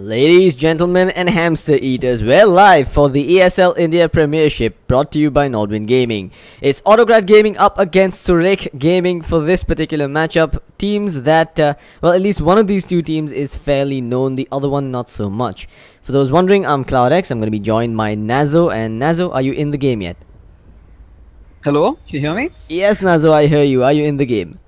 Ladies, gentlemen, and hamster eaters, we're live for the ESL India Premiership, brought to you by Nordwind Gaming. It's Autocrat Gaming up against Surekh Gaming for this particular matchup. Teams that, well, at least one of these two teams is fairly known, the other one not so much. For those wondering, I'm CloudX. I'm going to be joined by Nazo. And Nazo, are you in the game yet? Hello, can you hear me? Yes, Nazo, I hear you. Are you in the game?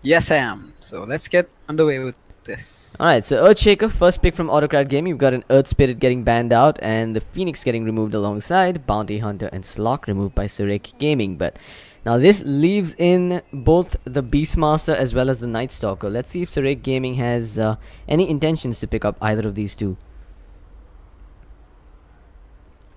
Yes, I am. So let's get underway with this. Alright, so Earthshaker, first pick from Autocrat Gaming. You've got an Earth Spirit getting banned out and the Phoenix getting removed alongside. Bounty Hunter and Slock removed by Surekh Gaming. But now this leaves in both the Beastmaster as well as the Night Stalker. Let's see if Surekh Gaming has any intentions to pick up either of these two.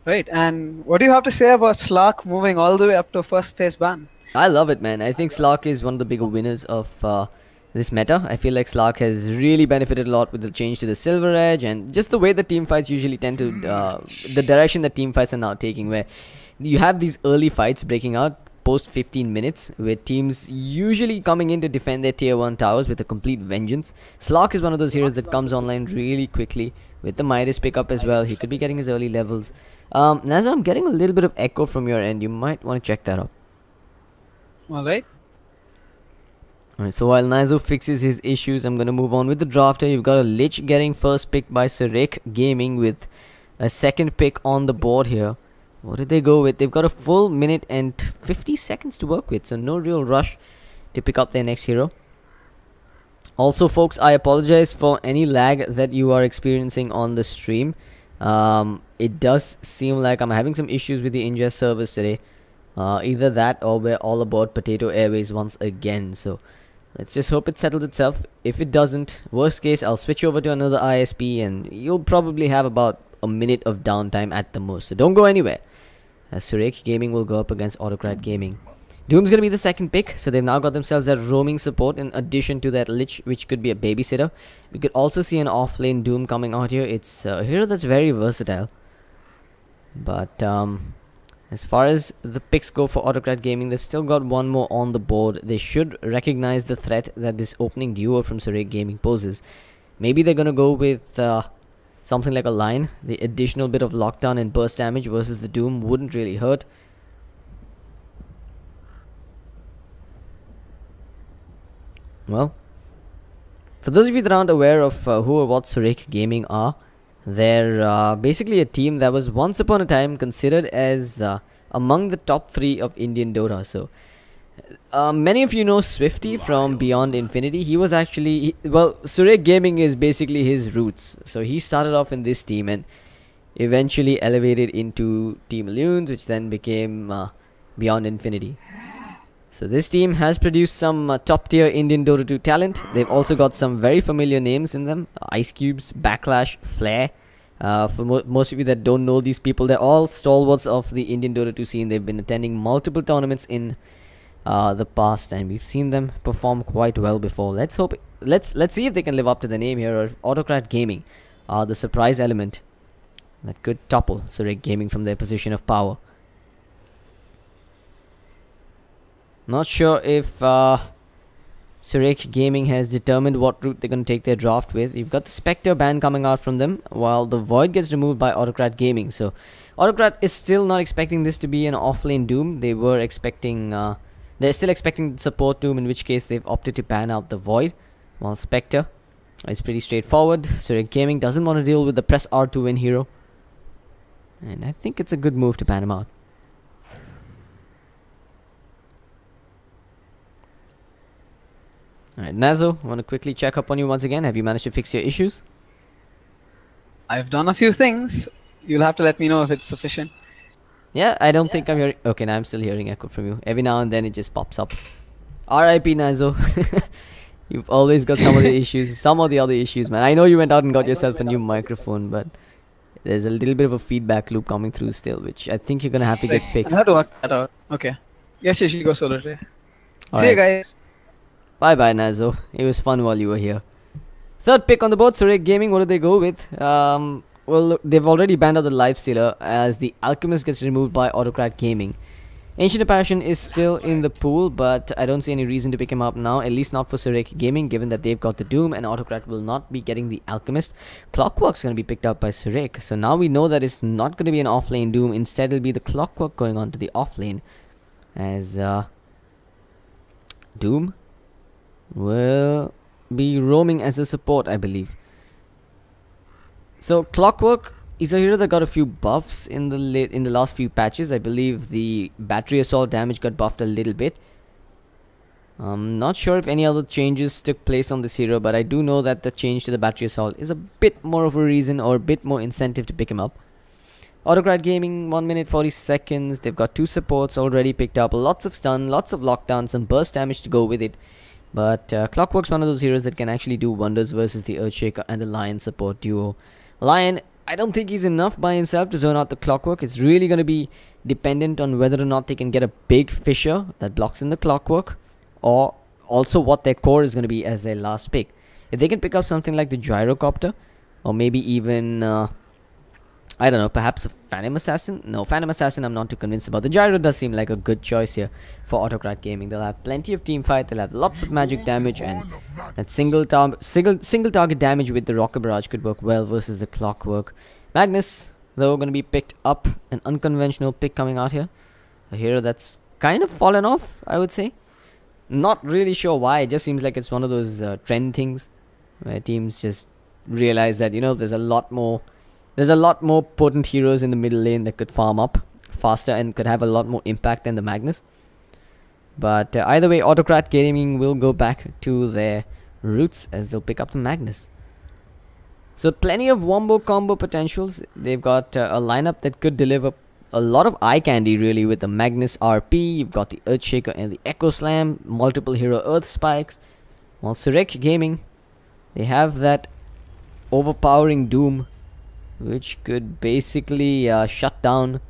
Right, and what do you have to say about Slock moving all the way up to first phase ban? I love it, man. I think Slock is one of the bigger winners of this meta. I feel like Slock has really benefited a lot with the change to the Silver Edge and just the way the team fights usually tend to, the direction that team fights are now taking, where you have these early fights breaking out post 15 minutes with teams usually coming in to defend their tier 1 towers with a complete vengeance. Slock is one of those heroes that comes online really quickly with the Midas pickup as well. He could be getting his early levels. Nazo, I'm getting a little bit of echo from your end. You might want to check that out. Alright. Alright, so while Nazo fixes his issues, I'm going to move on with the drafter. You've got a Lich getting first pick by Surekh Gaming with a second pick on the board here. What did they go with? They've got a full minute and 50 seconds to work with, so no real rush to pick up their next hero. Also, folks, I apologize for any lag that you are experiencing on the stream. It does seem like I'm having some issues with the ingest servers today. Either that or we're all aboard Potato Airways once again, so let's just hope it settles itself. If it doesn't, worst case, I'll switch over to another ISP and you'll probably have about a minute of downtime at the most, so don't go anywhere, as Surekh Gaming will go up against Autocrat Gaming. Doom's gonna be the second pick, so they've now got themselves that roaming support in addition to that Lich, which could be a babysitter. We could also see an off-lane Doom coming out here. It's a hero that's very versatile, but as far as the picks go for Autocrat Gaming, they've still got one more on the board. They should recognize the threat that this opening duo from Surekh Gaming poses. Maybe they're gonna go with something like a line. The additional bit of lockdown and burst damage versus the Doom wouldn't really hurt. Well, for those of you that aren't aware of who or what Surekh Gaming are, they're basically a team that was once upon a time considered as among the top 3 of Indian Dota. So many of you know Swifty from Beyond Infinity. He was actually, well, Surekh Gaming is basically his roots. So he started off in this team and eventually elevated into Team Loons, which then became Beyond Infinity. So this team has produced some top tier Indian Dota 2 talent. They've also got some very familiar names in them. Ice Cubes, Backlash, Flare. For most of you that don't know these people, they're all stalwarts of the Indian Dota 2 scene. They've been attending multiple tournaments in the past, and we've seen them perform quite well before. Let's see if they can live up to the name here. Or Autocrat Gaming, the surprise element that could topple Surekh Gaming from their position of power. Not sure if Surekh Gaming has determined what route they're going to take their draft with. You've got the Spectre ban coming out from them, while the Void gets removed by Autocrat Gaming. So Autocrat is still not expecting this to be an offlane Doom. They were expecting, they're still expecting support Doom, in which case they've opted to ban out the Void, while Spectre is pretty straightforward. Surekh Gaming doesn't want to deal with the press R to win hero, and I think it's a good move to ban him out. Alright, Nazo, I want to quickly check up on you once again. Have you managed to fix your issues? I've done a few things. You'll have to let me know if it's sufficient. Yeah, I don't think I'm hearing... Okay, now I'm still hearing echo from you. Every now and then it just pops up. RIP, Nazo. You've always got some of the issues. Some of the other issues, man. I know you went out and got yourself a new microphone, but there's a little bit of a feedback loop coming through still, which I think you're going to have to get fixed. I have to work that out. Okay. Yes, you should go solo today. See you guys. Bye bye, Nazo. It was fun while you were here. Third pick on the board, Surekh Gaming. What do they go with? Well, look, they've already banned out the Lifestealer as the Alchemist gets removed by Autocrat Gaming. Ancient Apparition is still in the pool, but I don't see any reason to pick him up now, at least not for Surekh Gaming, given that they've got the Doom and Autocrat will not be getting the Alchemist. Clockwork's going to be picked up by Surekh, so now we know that it's not going to be an offlane Doom, instead it'll be the Clockwork going on to the offlane, as Doom will be roaming as a support, I believe. So Clockwork is a hero that got a few buffs in the last few patches. I believe the battery assault damage got buffed a little bit. I'm not sure if any other changes took place on this hero, but I do know that the change to the battery assault is a bit more of a reason or a bit more incentive to pick him up. Autocrat Gaming, 1 minute 40 seconds. They've got 2 supports already picked up. Lots of stun, lots of lockdown, some burst damage to go with it. But Clockwork's one of those heroes that can actually do wonders versus the Earthshaker and the Lion support duo. Lion, I don't think he's enough by himself to zone out the Clockwork. It's really going to be dependent on whether or not they can get a big Fissure that blocks in the Clockwork, or also what their core is going to be as their last pick. If they can pick up something like the Gyrocopter, or maybe even I don't know, perhaps a Phantom Assassin. No, Phantom Assassin I'm not too convinced about. The Gyro does seem like a good choice here for Autocrat Gaming. They'll have plenty of team fight, they'll have lots of magic damage, and that single target damage with the Rocket Barrage could work well versus the Clockwork. Magnus, though, going to be picked up. An unconventional pick coming out here. A hero that's kind of fallen off, I would say. Not really sure why. It just seems like it's one of those trend things where teams just realize that, you know, there's a lot more potent heroes in the middle lane that could farm up faster and could have a lot more impact than the Magnus. But either way, Autocrat Gaming will go back to their roots as they'll pick up the Magnus. So plenty of wombo combo potentials. They've got a lineup that could deliver a lot of eye candy really, with the Magnus RP. You've got the Earthshaker and the Echo Slam, multiple hero Earth Spikes. While Surekh Gaming, they have that overpowering Doom, which could basically shut down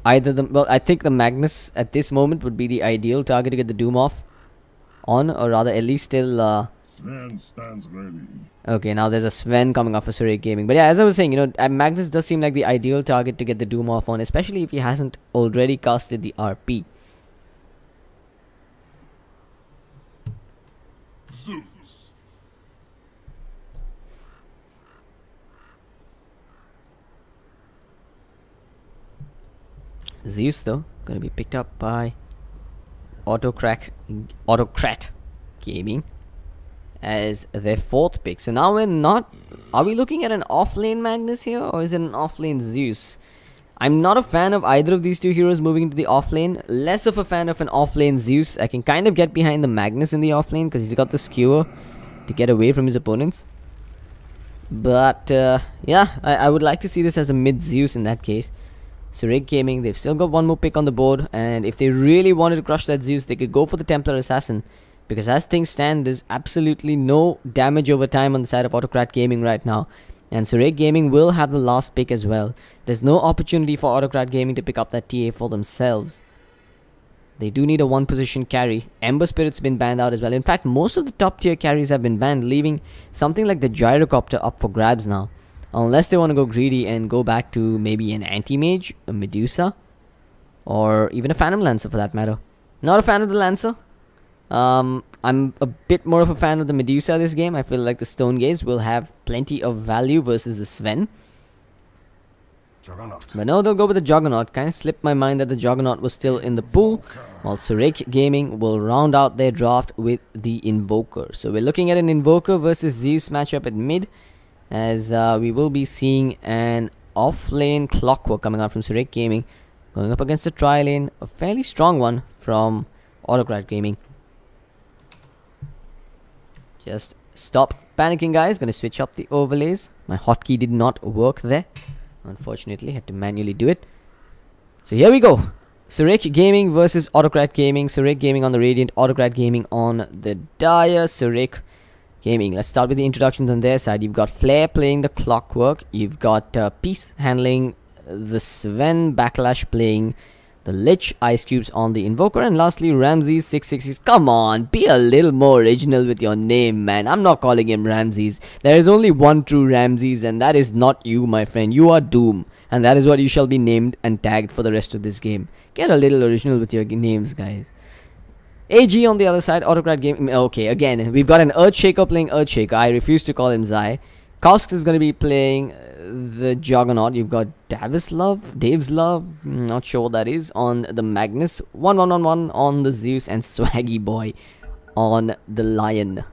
either the... Well, I think the Magnus at this moment would be the ideal target to get the Doom off on, or rather at least still... Sven stands ready. Okay, now there's a Sven coming off for Surekh Gaming. But yeah, as I was saying, you know, Magnus does seem like the ideal target to get the Doom off on, especially if he hasn't already casted the RP. Zeus. Zeus, though, gonna be picked up by Autocrat Gaming as their 4th pick. So now we're not... Are we looking at an offlane Magnus here, or is it an offlane Zeus? I'm not a fan of either of these two heroes moving into the offlane. Less of a fan of an offlane Zeus. I can kind of get behind the Magnus in the offlane because he's got the skewer to get away from his opponents. But yeah, I would like to see this as a mid Zeus in that case. Surekh Gaming, they've still got one more pick on the board, and if they really wanted to crush that Zeus, they could go for the Templar Assassin, because as things stand, there's absolutely no damage over time on the side of Autocrat Gaming right now, and Surekh Gaming will have the last pick as well. There's no opportunity for Autocrat Gaming to pick up that TA for themselves. They do need a 1-position carry. Ember Spirit's been banned out as well. In fact, most of the top tier carries have been banned, leaving something like the Gyrocopter up for grabs now. Unless they want to go greedy and go back to maybe an Anti-Mage, a Medusa, or even a Phantom Lancer for that matter. Not a fan of the Lancer. I'm a bit more of a fan of the Medusa this game. I feel like the Stone Gaze will have plenty of value versus the Sven. Juggernaut. But no, they'll go with the Juggernaut. Kind of slipped my mind that the Juggernaut was still in the pool. While Surekh Gaming will round out their draft with the Invoker. So we're looking at an Invoker versus Zeus matchup at mid, as we will be seeing an off-lane Clockwork coming out from Surekh Gaming, going up against a tri-lane, a fairly strong one from Autocrat Gaming. Just stop panicking, guys. Gonna switch up the overlays. My hotkey did not work there, unfortunately. Had to manually do it. So here we go. Surekh Gaming versus Autocrat Gaming. Surekh Gaming on the Radiant, Autocrat Gaming on the Dire. Surekh Gaming, let's start with the introductions on their side. You've got Flair playing the Clockwork. You've got Peace handling the Sven. Backlash playing the Lich, Ice Cubes on the Invoker, and lastly Ramses 666. Come on, be a little more original with your name, man. I'm not calling him Ramses. There is only one true Ramses, and that is not you, my friend. You are Doom, and that is what you shall be named and tagged for the rest of this game. Get a little original with your names, guys. AG on the other side, Autocrat game. Okay, again, we've got an Earthshaker playing Earthshaker. I refuse to call him Zai. Kosk is going to be playing the Juggernaut. You've got Dave's Love, not sure what that is, on the Magnus. 1-1-1-1 on the Zeus, and Swaggy Boy on the Lion.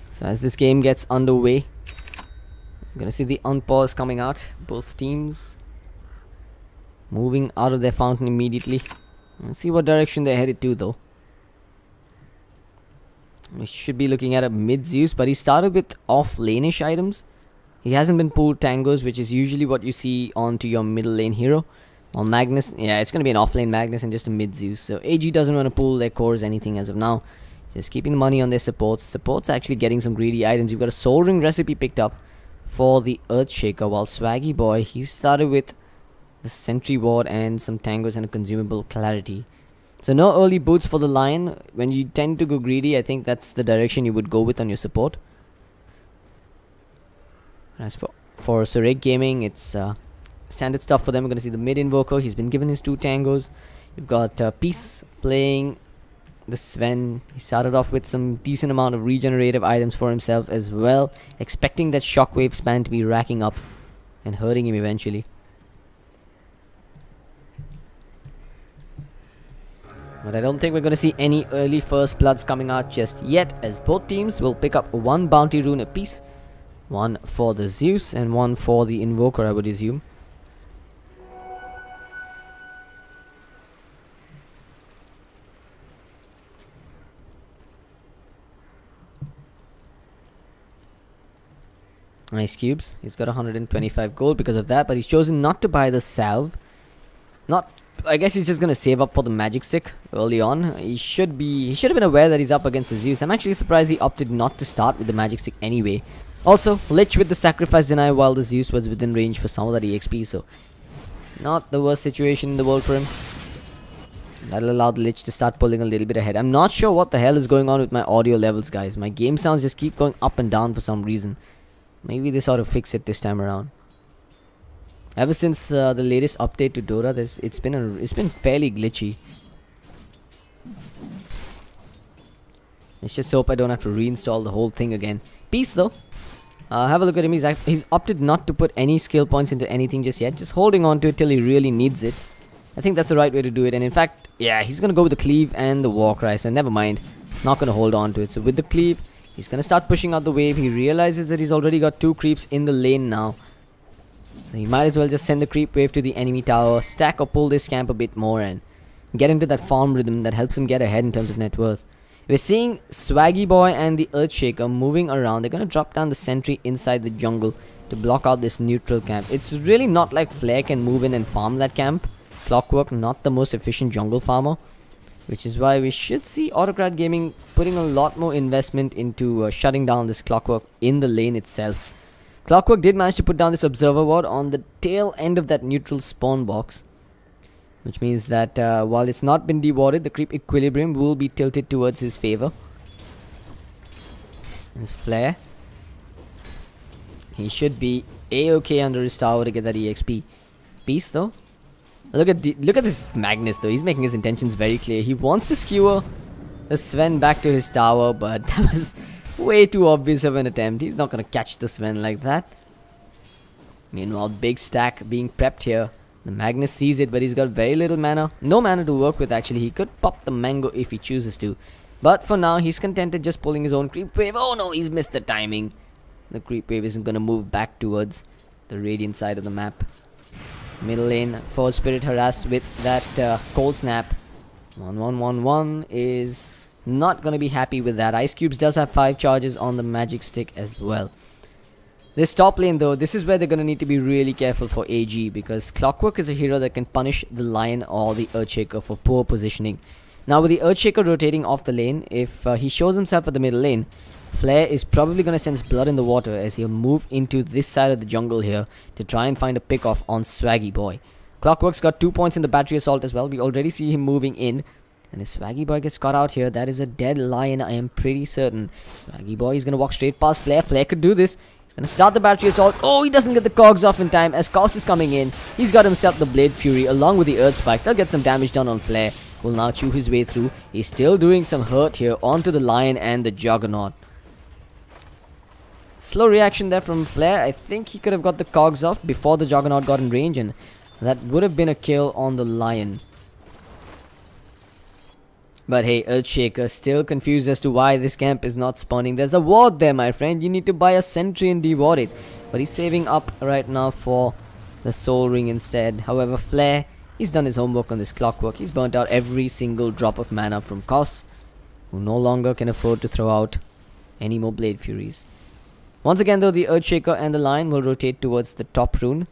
So as this game gets underway, I'm gonna see the unpause coming out. Both teams moving out of their fountain immediately. Let's see what direction they're headed to, though. We should be looking at a mid Zeus, but he started with off-lane-ish items. He hasn't been pulled tangos, which is usually what you see onto your middle lane hero. On Magnus, yeah, it's gonna be an off-lane Magnus and just a mid Zeus. So AG doesn't want to pull their cores anything as of now. Just keeping the money on their supports. Supports actually getting some greedy items. You've got a Soul Ring recipe picked up for the Earthshaker, while Swaggy Boy, he started with the Sentry Ward and some tangos and a consumable Clarity. So no early boots for the Lion. When you tend to go greedy, I think that's the direction you would go with on your support. As for Surekh Gaming, it's standard stuff for them. We're going to see the mid Invoker. He's been given his 2 tangos. You've got Peace playing the Sven. He started off with some decent amount of regenerative items for himself as well, expecting that shockwave span to be racking up and hurting him eventually. But I don't think we're going to see any early first bloods coming out just yet, as both teams will pick up 1 bounty rune apiece. 1 for the Zeus and 1 for the Invoker, I would assume. Ice Cubes. He's got 125 gold because of that, but he's chosen not to buy the salve. I guess he's just gonna save up for the magic stick early on. He should have been aware that he's up against the Zeus. I'm actually surprised he opted not to start with the magic stick anyway. Also, Lich with the sacrifice deny while the Zeus was within range for some of that EXP, so not the worst situation in the world for him. That'll allow the Lich to start pulling a little bit ahead. I'm not sure what the hell is going on with my audio levels, guys. My game sounds just keep going up and down for some reason. Maybe they sort of fix it this time around. Ever since the latest update to Dota, it's been fairly glitchy. Let's just hope I don't have to reinstall the whole thing again. Peace though. Have a look at him. He's opted not to put any skill points into anything just yet. Just holding on to it till he really needs it. I think that's the right way to do it. And in fact, yeah, he's gonna go with the cleave and the Warcry. So never mind. Not gonna hold on to it. So with the cleave, he's gonna start pushing out the wave. He realizes that he's already got 2 creeps in the lane now. So he might as well just send the creep wave to the enemy tower, stack or pull this camp a bit more, and get into that farm rhythm that helps him get ahead in terms of net worth. We're seeing Swaggy Boy and the Earthshaker moving around. They're going to drop down the sentry inside the jungle to block out this neutral camp. It's really not like Flare can move in and farm that camp. Clockwork, not the most efficient jungle farmer, which is why we should see Autocrat Gaming putting a lot more investment into shutting down this Clockwork in the lane itself. Clockwork did manage to put down this observer ward on the tail end of that neutral spawn box, which means that while it's not been dewarded, the creep equilibrium will be tilted towards his favor. His Flare. He should be A-okay under his tower to get that EXP. Peace though. Look at this Magnus though. He's making his intentions very clear. He wants to skewer the Sven back to his tower, but that was way too obvious of an attempt. He's not gonna catch the Sven like that. Meanwhile, big stack being prepped here. The Magnus sees it, but he's got very little mana. No mana to work with actually. He could pop the mango if he chooses to. But for now, he's contented just pulling his own creep wave. Oh no, he's missed the timing. The creep wave isn't gonna move back towards the radiant side of the map. Middle lane, Forge Spirit harass with that cold snap. 1-1-1-1 is not gonna be happy with that. Ice Cubes does have 5 charges on the magic stick as well. This top lane though, this is where they're gonna need to be really careful for AG, because Clockwork is a hero that can punish the Lion or the Earthshaker for poor positioning. Now with the Earthshaker rotating off the lane, if he shows himself at the middle lane, Flare is probably going to sense blood in the water as he'll move into this side of the jungle here to try and find a pick off on Swaggy Boy. Clockwork's got 2 points in the battery assault as well. We already see him moving in. And if Swaggy Boy gets caught out here, that is a dead lion, I am pretty certain. Swaggy Boy is going to walk straight past Flare. Flare could do this. He's going to start the battery assault. Oh, he doesn't get the cogs off in time as Cos is coming in. He's got himself the Blade Fury along with the Earth Spike. They'll get some damage done on Flare. Will now chew his way through. He's still doing some hurt here onto the lion and the Juggernaut. Slow reaction there from Flare. I think he could have got the cogs off before the Juggernaut got in range, and that would have been a kill on the lion. But hey, Earthshaker still confused as to why this camp is not spawning. There's a ward there, my friend. You need to buy a sentry and deward it. But he's saving up right now for the soul ring instead. However, Flare, he's done his homework on this Clockwork. He's burnt out every single drop of mana from Cos, who no longer can afford to throw out any more Blade Furies. Once again though, the Earthshaker and the Lion will rotate towards the top rune.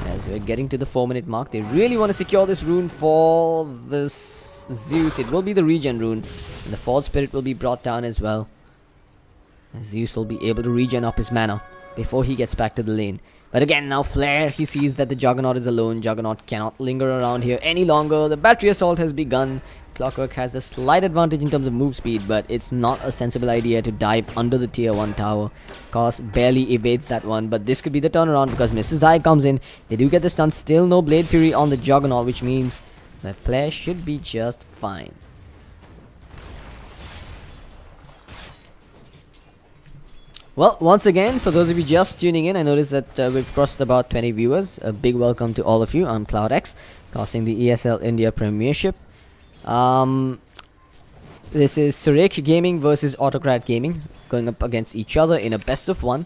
As we're getting to the 4-minute mark, they really want to secure this rune for this Zeus. It will be the regen rune, and the False Spirit will be brought down as well. Zeus will be able to regen up his mana before he gets back to the lane. But again, now Flare, he sees that the Juggernaut is alone. Juggernaut cannot linger around here any longer. The battery assault has begun. Clockwork has a slight advantage in terms of move speed, but it's not a sensible idea to dive under the tier 1 tower. Cos barely evades that one, but this could be the turnaround because Mrs. Eye comes in. They do get the stun. Still no Blade Fury on the Juggernaut, which means that Flare should be just fine. Well, once again, for those of you just tuning in, I noticed that we've crossed about 20 viewers. A big welcome to all of you. I'm CloudX, crossing the ESL India Premiership. This is Surekh Gaming versus Autocrat Gaming, going up against each other in a best of one.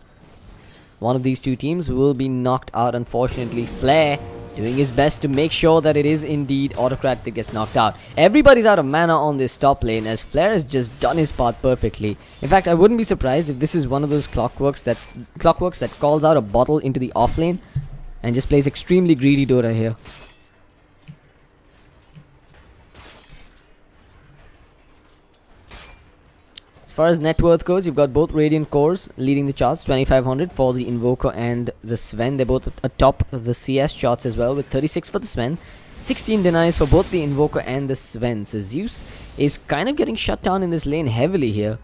One of these two teams will be knocked out, unfortunately. Flare doing his best to make sure that it is indeed Autocrat that gets knocked out. Everybody's out of mana on this top lane as Flare has just done his part perfectly. In fact, I wouldn't be surprised if this is one of those clockworks that calls out a bottle into the off lane and just plays extremely greedy Dota here. As far as net worth goes, you've got both Radiant Cores leading the charts, 2500 for the Invoker and the Sven. They're both atop the CS charts as well, with 36 for the Sven, 16 denies for both the Invoker and the Sven. So Zeus is kind of getting shut down in this lane heavily here.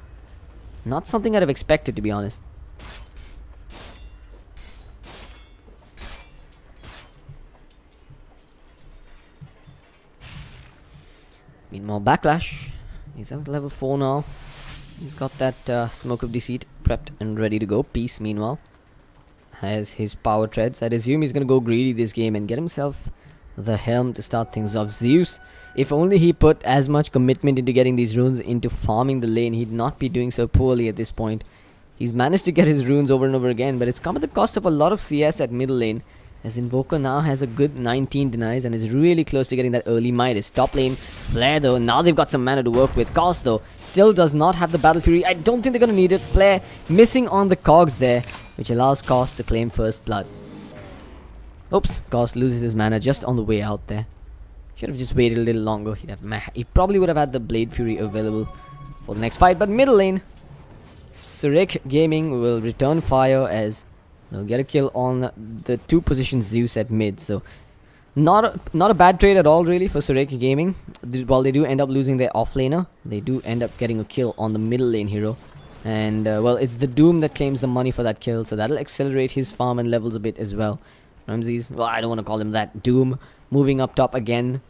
Not something I'd have expected, to be honest. Meanwhile, Backlash, he's at level 4 now. He's got that Smoke of Deceit prepped and ready to go. Peace, meanwhile, has his power treads. I'd assume he's going to go greedy this game and get himself the Helm to start things off. Zeus, if only he put as much commitment into getting these runes into farming the lane, he'd not be doing so poorly at this point. He's managed to get his runes over and over again, but it's come at the cost of a lot of CS at middle lane, as Invoker now has a good 19 denies and is really close to getting that early Midas. Top lane, Flare though, now they've got some mana to work with. Cos though, still does not have the Battle Fury. I don't think they're going to need it. Flare missing on the cogs there, which allows Cos to claim first blood. Oops, Cos loses his mana just on the way out there. Should have just waited a little longer. He probably would have had the Blade Fury available for the next fight. But middle lane, Surekh Gaming will return fire as they'll get a kill on the 2 position Zeus at mid. So not a bad trade at all really for Surekh Gaming. While they do end up losing their offlaner, they do end up getting a kill on the middle lane hero. And well, it's the Doom that claims the money for that kill, so that'll accelerate his farm and levels a bit as well. Ramses, well, I don't want to call him that. Doom moving up top again,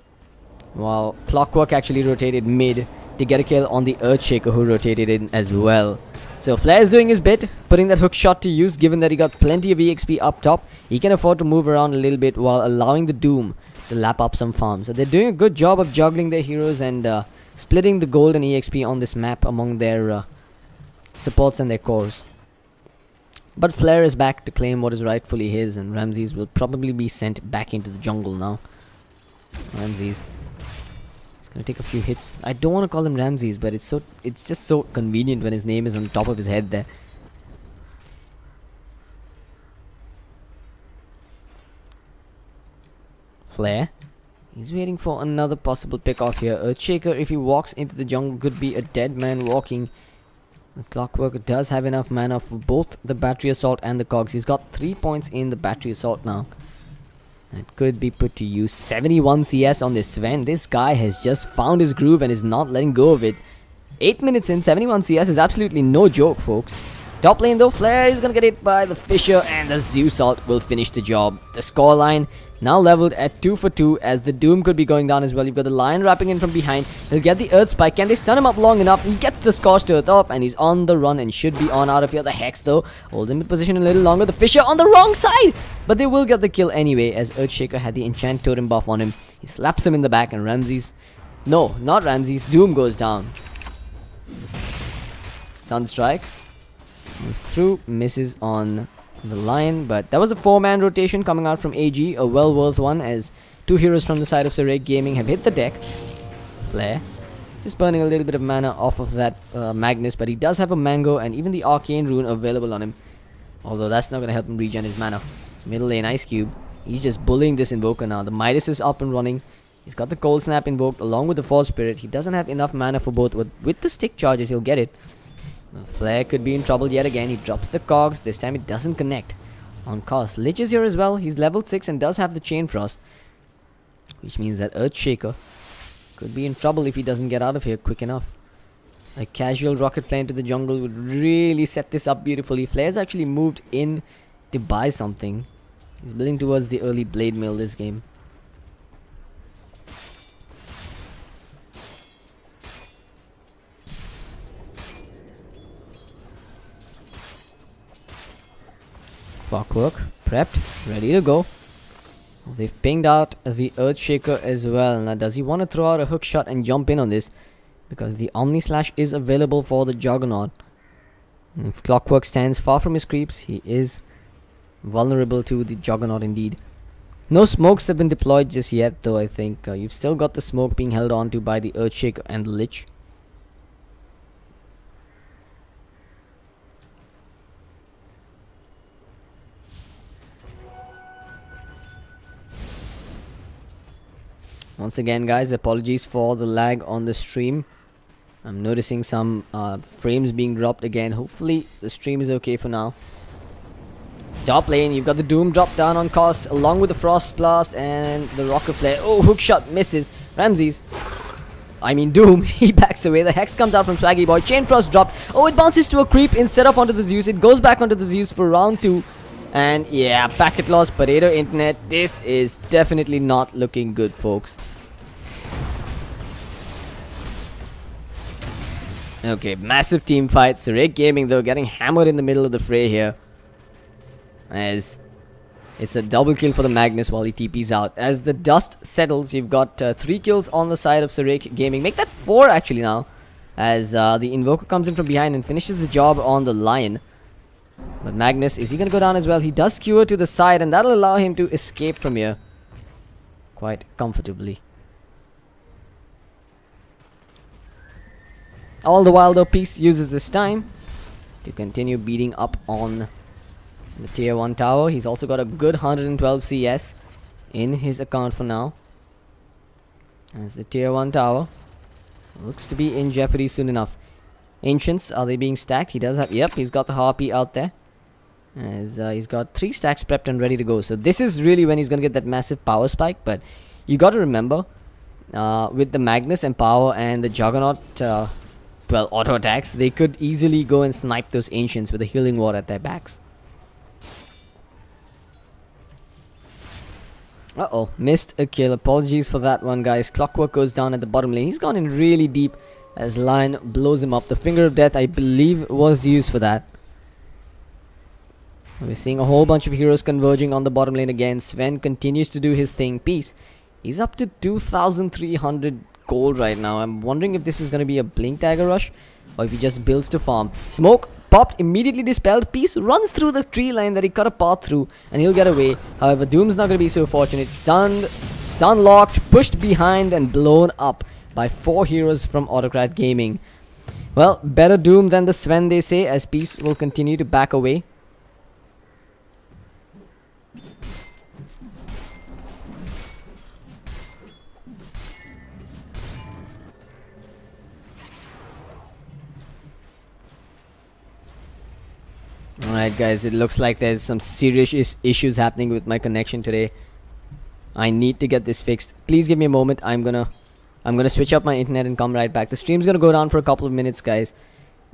while Clockwork actually rotated mid to get a kill on the Earthshaker, who rotated in as well. So Flare's doing his bit, putting that hook shot to use. Given that he got plenty of EXP up top, he can afford to move around a little bit while allowing the Doom to lap up some farms. So they're doing a good job of juggling their heroes and splitting the gold and EXP on this map among their supports and their cores. But Flare is back to claim what is rightfully his, and Ramses will probably be sent back into the jungle now. Ramses gonna take a few hits. I don't want to call him Ramses, but it's just so convenient when his name is on top of his head there. Flare, he's waiting for another possible pick off here. Earthshaker, if he walks into the jungle, could be a dead man walking The Clockwork does have enough mana for both the battery assault and the cogs. He's got 3 points in the battery assault now. That could be put to use. 71 CS on this Sven. This guy has just found his groove and is not letting go of it. 8 minutes in, 71 CS is absolutely no joke, folks. Top lane though, Flare is gonna get hit by the Fisher, and the Zeus ult will finish the job. The scoreline now leveled at 2 for 2, as the Doom could be going down as well. You've got the Lion wrapping in from behind. He'll get the Earth Spike. Can they stun him up long enough? He gets the Scorched Earth off, and he's on the run and should be on out of here. The Hex though holds him in position a little longer. The Fisher on the wrong side, but they will get the kill anyway, as Earthshaker had the Enchant Totem buff on him. He slaps him in the back, and not Ramses, Doom goes down. Sunstrike moves through, misses on the Lion, but that was a 4-man rotation coming out from AG, a well worth one, as 2 heroes from the side of Surekh Gaming have hit the deck. Flare just burning a little bit of mana off of that Magnus, but he does have a Mango and even the Arcane Rune available on him, although that's not going to help him regen his mana. Middle lane Ice Cube, he's just bullying this Invoker now. The Midas is up and running. He's got the Cold Snap invoked along with the Force Spirit. He doesn't have enough mana for both. With the stick charges, he'll get it. Flare could be in trouble yet again. He drops the cogs. This time it doesn't connect on cost. Lich is here as well. He's level 6 and does have the Chain Frost, which means that Earthshaker could be in trouble if he doesn't get out of here quick enough. A casual rocket flare into the jungle would really set this up beautifully. Flare's actually moved in to buy something. He's building towards the early Blade Mill this game. Clockwork prepped, ready to go. They've pinged out the Earthshaker as well. Now does he want to throw out a hook shot and jump in on this, because the Omni Slash is available for the Juggernaut. And if Clockwork stands far from his creeps, he is vulnerable to the Juggernaut indeed. No smokes have been deployed just yet though. I think you've still got the smoke being held on to by the Earthshaker and the Lich. Once again guys, apologies for the lag on the stream. I'm noticing some frames being dropped again. Hopefully the stream is okay for now. Top lane, you've got the Doom drop down on cost along with the Frost Blast and the Rocket Flare. Oh, hook shot misses. Doom, he backs away. The Hex comes out from Swaggy Boy. Chain Frost dropped. Oh, it bounces to a creep instead of onto the Zeus. It goes back onto the Zeus for round 2. And yeah, packet loss, potato internet. This is definitely not looking good, folks. Okay, massive team fight. Surekh Gaming though getting hammered in the middle of the fray here, as it's a double kill for the Magnus while he TPs out. As the dust settles, you've got 3 kills on the side of Surekh Gaming. Make that 4 actually now, as the Invoker comes in from behind and finishes the job on the Lion. But Magnus, is he going to go down as well? He does skewer to the side, and that'll allow him to escape from here quite comfortably. All the while though, Peace uses this time to continue beating up on the tier 1 tower. He's also got a good 112 CS in his account for now, as the tier 1 tower looks to be in jeopardy soon enough. Ancients, are they being stacked? He does have, yep, he's got the Harpy out there, as he's got 3 stacks prepped and ready to go. So this is really when he's going to get that massive power spike. But you got to remember, with the Magnus and power and the Juggernaut, well, auto attacks, they could easily go and snipe those Ancients with a healing ward at their backs. Uh-oh, missed a kill. Apologies for that one, guys. Clockwork goes down at the bottom lane. He's gone in really deep as Lion blows him up. The Finger of Death, I believe, was used for that. We're seeing a whole bunch of heroes converging on the bottom lane again. Sven continues to do his thing. Peace, he's up to 2,300 gold right now. I'm wondering if this is going to be a Blink Dagger rush, or if he just builds to farm. Smoke popped, immediately dispelled. Peace runs through the tree line that he cut a path through, and he'll get away. However, Doom's not going to be so fortunate. Stunned, stun locked, pushed behind, and blown up by 4 heroes from Autocrat Gaming. Well, better Doom than the Sven, they say, as Peace will continue to back away. Alright guys, it looks like there's some serious issues happening with my connection today. I need to get this fixed. Please give me a moment. I'm gonna switch up my internet and come right back. The stream's gonna go down for a couple of minutes, guys.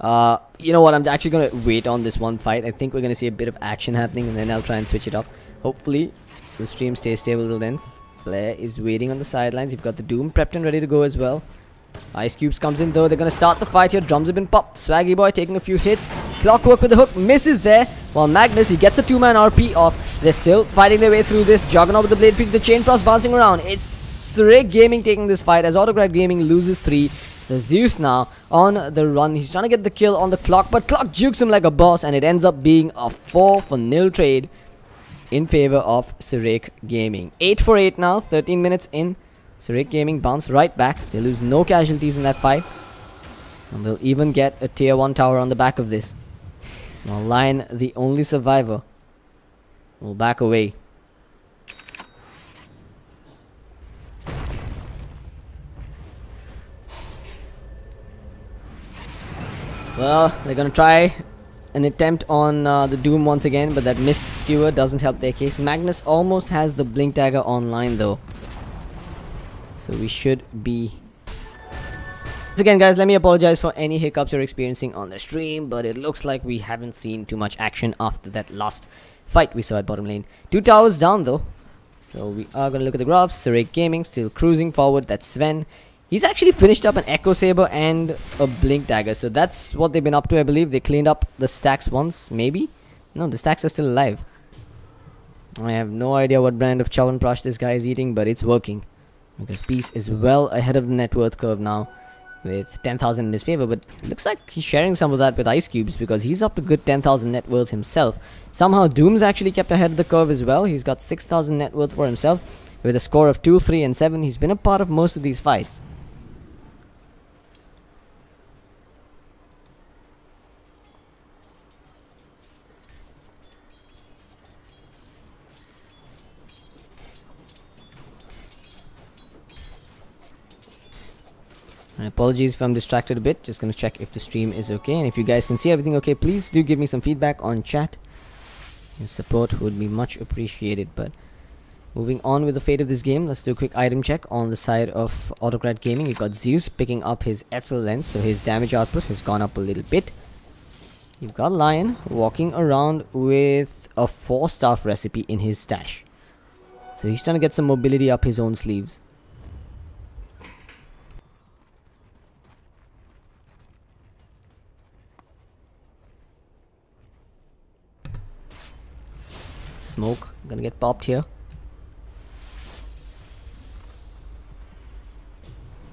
You know what, I'm actually gonna wait on this one fight. I think we're gonna see a bit of action happening, and then I'll try and switch it up. Hopefully the stream stays stable till then. Flair is waiting on the sidelines. You've got the Doom prepped and ready to go as well. Ice Cubes comes in though. They're gonna start the fight here. Drums have been popped. Swaggy Boy taking a few hits. Clockwork with the hook misses there. While Magnus, he gets a 2-man RP off. They're still fighting their way through this. Juggernaut with the blade feed. The Chain Frost bouncing around. It's Surekh Gaming taking this fight as Autocrat Gaming loses 3. The Zeus now on the run. He's trying to get the kill on the Clock, but Clock jukes him like a boss, and it ends up being a 4-0 trade in favor of Surekh Gaming. 8 for 8 now. 13 minutes in. Surekh Gaming bounce right back. They lose no casualties in that fight. And they'll even get a tier 1 tower on the back of this. Now Lion, the only survivor, will back away. Well, they're gonna try an attempt on the Doom once again, but that missed skewer doesn't help their case. Magnus almost has the Blink Dagger online though. So we should be... Once again guys, let me apologize for any hiccups you're experiencing on the stream, but it looks like we haven't seen too much action after that last fight we saw at bottom lane. 2 towers down though. So we are going to look at the graphs. Surekh Gaming still cruising forward. That's Sven. He's actually finished up an Echo Saber and a Blink Dagger. So that's what they've been up to, I believe. They cleaned up the stacks once, maybe? No, the stacks are still alive. I have no idea what brand of Chyawanprash this guy is eating, but it's working. Because Peace is well ahead of the net worth curve now with 10,000 in his favor, but it looks like he's sharing some of that with Ice Cubes because he's up to good 10,000 net worth himself. Somehow Doom's actually kept ahead of the curve as well. He's got 6,000 net worth for himself with a score of 2, 3 and 7. He's been a part of most of these fights. And apologies if I'm distracted a bit. Just gonna check if the stream is okay, and if you guys can see everything okay, please do give me some feedback on chat. Your support would be much appreciated. But moving on with the fate of this game, let's do a quick item check on the side of Autocrat Gaming. You've got Zeus picking up his Ethel Lens, so his damage output has gone up a little bit. You've got Lion walking around with a 4-staff recipe in his stash, so he's trying to get some mobility up his own sleeves. Smoke gonna get popped here.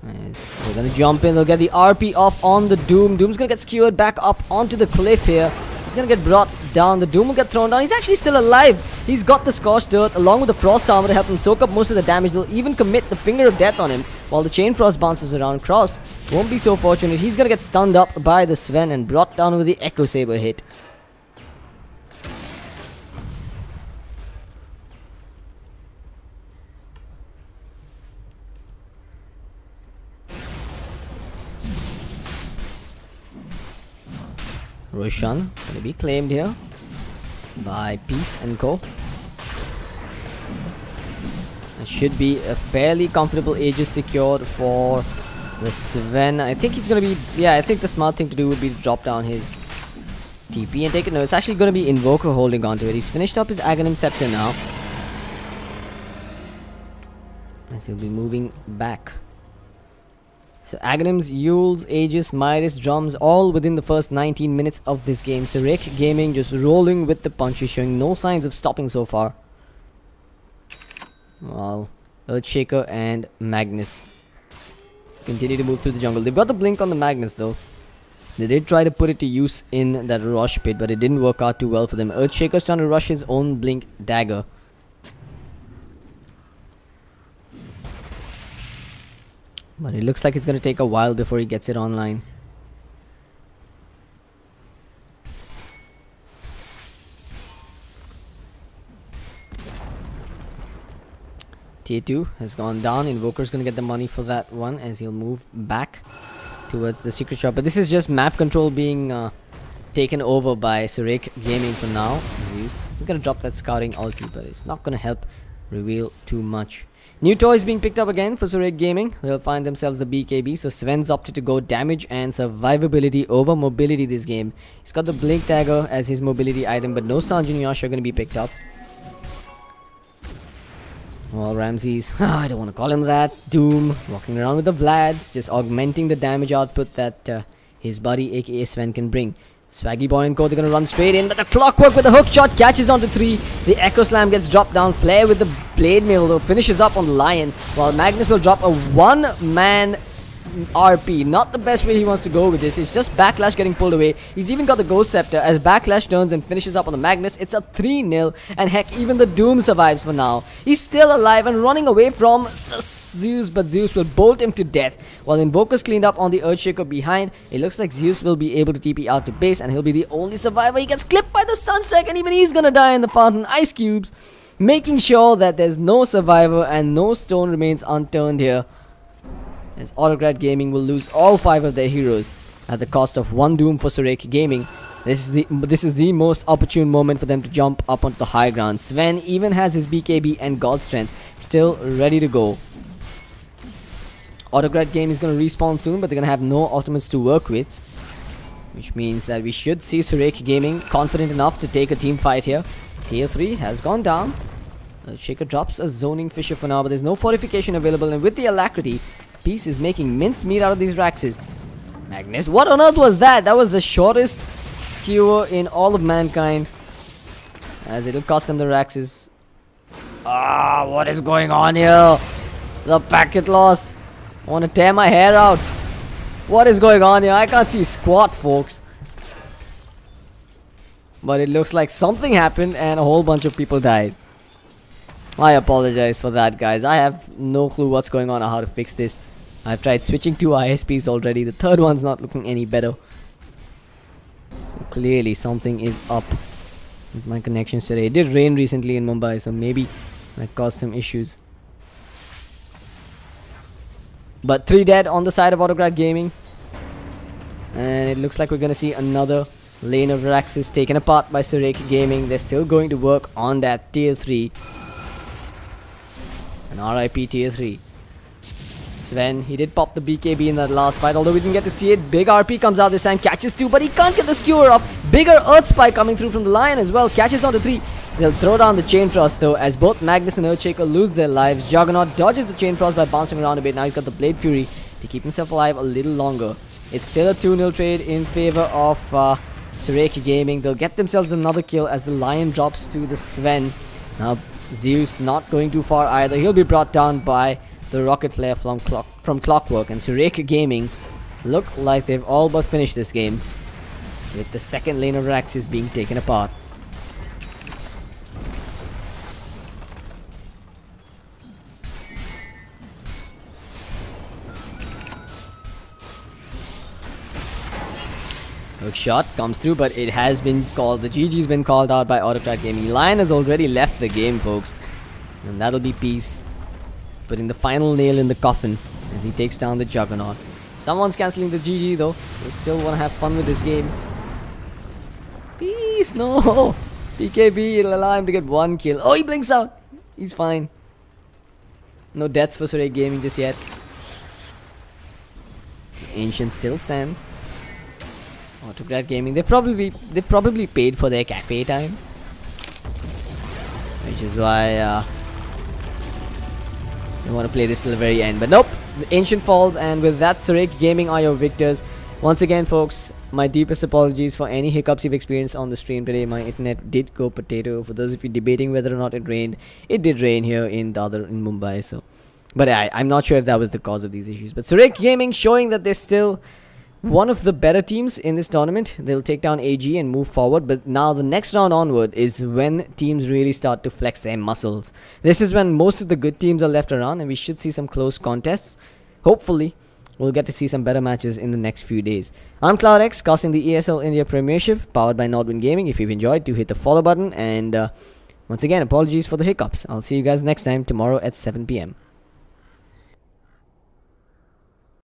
Nice. They're gonna jump in. They'll get the RP off on the Doom. Doom's gonna get skewered back up onto the cliff here. He's gonna get brought down. The Doom will get thrown down. He's actually still alive. He's got the Scorched Earth along with the Frost Armor to help him soak up most of the damage. They'll even commit the Finger of Death on him while the Chain Frost bounces around. Cross won't be so fortunate. He's gonna get stunned up by the Sven and brought down with the Echo Saber hit. Roshan going to be claimed here by Peace and Co. It should be a fairly comfortable Aegis secured for the Sven. I think he's going to be... Yeah, I think the smart thing to do would be to drop down his TP and take it. No, it's actually going to be Invoker holding on to it. He's finished up his Aghanim Scepter now. As he'll be moving back. So Aghanims, Yules, Aegis, Midas, Drums, all within the first 19 minutes of this game. Surekh Gaming just rolling with the punches, showing no signs of stopping so far. While Earthshaker and Magnus continue to move through the jungle. They've got the blink on the Magnus though. They did try to put it to use in that rush pit, but it didn't work out too well for them. Earthshaker's trying to rush his own blink dagger. But it looks like it's going to take a while before he gets it online. Tier 2 has gone down. Invoker's going to get the money for that one as he'll move back towards the secret shop. But this is just map control being taken over by Surekh Gaming for now. Zeus, he's gonna drop that scouting ulti, but it's not gonna help reveal too much. New toys being picked up again for Surekh Gaming. They'll find themselves the BKB. So Sven's opted to go damage and survivability over mobility this game. He's got the Blink Dagger as his mobility item, but no Sanjin Yash are going to be picked up. Well, Ramses, I don't want to call him that. Doom, walking around with the Vlads, just augmenting the damage output that his buddy aka Sven can bring. Swaggy Boy and Co, they're gonna run straight in, but the Clockwork with the hook shot catches onto 3. The Echo Slam gets dropped down. Flare with the Blade Mail though finishes up on the Lion, while Magnus will drop a one-man RP. Not the best way he wants to go with this. It's just Backlash getting pulled away. He's even got the Ghost Scepter as Backlash turns and finishes up on the Magnus. It's a 3-0, and heck, even the Doom survives for now. He's still alive and running away from Zeus, but Zeus will bolt him to death. While Invoker's cleaned up on the Earthshaker behind, it looks like Zeus will be able to TP out to base, and he'll be the only survivor. He gets clipped by the Sunstrike, and even he's gonna die in the fountain. Ice cubes, making sure that there's no survivor and no stone remains unturned here, as Autocrat Gaming will lose all 5 of their heroes at the cost of 1 Doom for Surekh Gaming. This is the most opportune moment for them to jump up onto the high ground. Sven even has his BKB and God Strength still ready to go. Autocrat Game is going to respawn soon, but they're going to have no ultimates to work with, which means that we should see Surekh Gaming confident enough to take a team fight here. Tier 3 has gone down. Shaker drops a zoning Fisher for now, but there's no fortification available, and with the Alacrity, Peace is making mincemeat out of these Raxes. Magnus, what on earth was that? That was the shortest skewer in all of mankind, as it'll cost them the Raxes. Ah, what is going on here? The packet loss. I want to tear my hair out. What is going on here? I can't see squat, folks. But it looks like something happened and a whole bunch of people died. I apologize for that, guys. I have no clue what's going on or how to fix this. I've tried switching 2 ISPs already. The third one's not looking any better. So clearly something is up with my connections today. It did rain recently in Mumbai, so maybe that caused some issues. But 3 dead on the side of Autocrat Gaming. And it looks like we're going to see another lane of Raxes taken apart by Surekh Gaming. They're still going to work on that tier 3. And RIP tier 3. Sven, he did pop the BKB in that last fight, although we didn't get to see it. Big RP comes out this time, catches 2, but he can't get the skewer off. Bigger Earth Spike coming through from the Lion as well, catches onto 3. They'll throw down the Chain Frost though, as both Magnus and Earthshaker lose their lives. Juggernaut dodges the Chain Frost by bouncing around a bit. Now he's got the Blade Fury to keep himself alive a little longer. It's still a 2-0 trade in favor of Surekh Gaming. They'll get themselves another kill as the Lion drops to the Sven. Now Zeus not going too far either. He'll be brought down by the Rocket Flare from Clockwork, and Surekh Gaming look like they've all but finished this game, with the second lane of Raxes being taken apart. Hook shot comes through, but it has been called. The GG's been called out by Autocrat Gaming. Lion has already left the game, folks, and that'll be Peace putting the final nail in the coffin as he takes down the Juggernaut. Someone's cancelling the GG though. They still want to have fun with this game. Peace, no! PKB, it'll allow him to get 1 kill. Oh, he blinks out! He's fine. No deaths for Surekh Gaming just yet. Ancient still stands. Autocrat Gaming, they've probably paid for their cafe time, which is why they want to play this till the very end. But nope, the Ancient falls, and with that, Surekh Gaming are your victors. Once again, folks, my deepest apologies for any hiccups you've experienced on the stream today. My internet did go potato. For those of you debating whether or not it rained, it did rain here in Mumbai. So, but I'm not sure if that was the cause of these issues. But Surekh Gaming showing that they're still one of the better teams in this tournament. They'll take down AG and move forward, but now the next round onward is when teams really start to flex their muscles. This is when most of the good teams are left around, and we should see some close contests. Hopefully we'll get to see some better matches in the next few days. I'm CloudX, casting the ESL India Premiership, powered by Nodwin Gaming. If you've enjoyed, do hit the follow button, and once again, apologies for the hiccups. I'll see you guys next time tomorrow at 7 PM